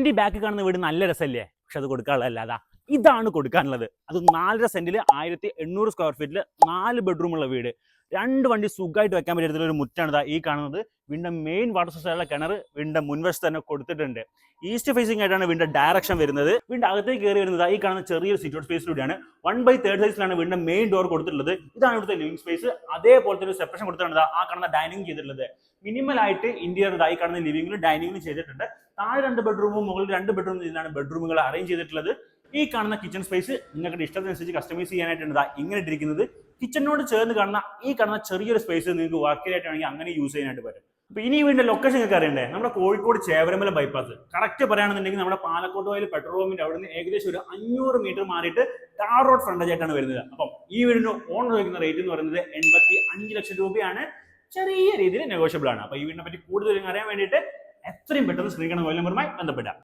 എൻ്റെ ഈ ബാക്ക് കാണുന്ന വീട് നല്ല രസമല്ലേ? പക്ഷെ അത് കൊടുക്കാനുള്ളതല്ല, അതാ ഇതാണ് കൊടുക്കാനുള്ളത്. അത് 4.5 സെന്റിൽ 1800 സ്ക്വയർ ഫീറ്റിൽ 4 ബെഡ്റൂമുള്ള വീട്. 2 വണ്ടി സുഖമായിട്ട് വെക്കാൻ പറ്റിയ ഒരു മുറ്റാണ് ഈ കാണുന്നത്. വീടിന്റെ മെയിൻ വാട്ടർ സോഴ്സുള്ള കിണർ വീടിന്റെ മുൻവശത്ത് തന്നെ കൊടുത്തിട്ടുണ്ട്. ഈസ്റ്റ് ഫേസിംഗ് ആയിട്ടാണ് വീടിന്റെ ഡയറക്ഷൻ വരുന്നത്. വീടിന്റെ അകത്തേക്ക് കയറി വരുന്നത് ഈ കാണുന്ന ചെറിയൊരു സിറ്റ് ഔട്ട് സ്പേസിലൂടെയാണ്. 1/3 സൈസിലാണ് വീടിന്റെ മെയിൻ ഡോർ കൊടുത്തിട്ടുള്ളത്. ഇതാണ് ഇവിടുത്തെ ലിവിംഗ് സ്പേസ്. അതേപോലെ തന്നെ ഒരു സെപ്പറേഷൻ കൊടുത്തിട്ടുണ്ട് ആ കാണുന്ന ഡൈനിങ് ചെയ്തിട്ടുള്ളത്. മിനിമൽ ആയിട്ട് ഇന്റീരിയർ ഈ കാണുന്ന ലിവിംഗിലും ഡൈനിങ്ങിലും ചെയ്തിട്ടുണ്ട്. താഴെ 2 ബെഡ്റൂമും മുകളിൽ 2 ബെഡ്റൂം ഇതിലാണ് ബെഡ്റൂമുകൾ അറേഞ്ച് ചെയ്തിട്ടുള്ളത്. ഈ കാണുന്ന കിച്ചൺ സ്പേസ് നിങ്ങൾക്ക് ഇഷ്ടത്തിനനുസരിച്ച് കസ്റ്റമൈസ് ചെയ്യാനായിട്ടുണ്ട് ഇങ്ങനെ ഇട്ടിരിക്കുന്നത്. കിച്ചണിനോട് ചേർന്ന് കാണുന്ന ഈ കാണുന്ന ചെറിയൊരു സ്പേസ് നിങ്ങൾക്ക് വർക്ക് ആയിട്ടാണെങ്കിൽ അങ്ങനെ യൂസ് ചെയ്യാനായിട്ട് പറ്റും. അപ്പൊ ഇനി വീടിന്റെ ലൊക്കേഷൻ നിങ്ങൾക്ക് അറിയണ്ടേ? നമ്മുടെ കോഴിക്കോട് ചേവരമല ബൈപ്പാസ്. കറക്റ്റ് പറയുകയാണെന്നുണ്ടെങ്കിൽ നമ്മുടെ പാലക്കോട് വയൽ പെട്രോൾ പമ്പിന്റെ അവിടെ നിന്ന് ഏകദേശം ഒരു 500 മീറ്റർ മാറിയിട്ട് ടാർ റോഡ് ഫ്രണ്ടേജ് ആയിട്ടാണ് വരുന്നത്. അപ്പം ഈ വീടിന് ഓൺ ചോദിക്കുന്ന റേറ്റ് എന്ന് പറയുന്നത് 85 ലക്ഷം രൂപയാണ്. ചെറിയ രീതിയിൽ നെഗോഷ്യബിൾ ആണ്. അപ്പൊ ഈ വീടിനെ പറ്റി കൂടുതൽ അറിയാൻ വേണ്ടിയിട്ട് എത്രയും പെട്ടെന്ന് സ്ക്രീൻ കാണുന്ന മൊബൈൽ നമ്പറുമായി ബന്ധപ്പെടാം.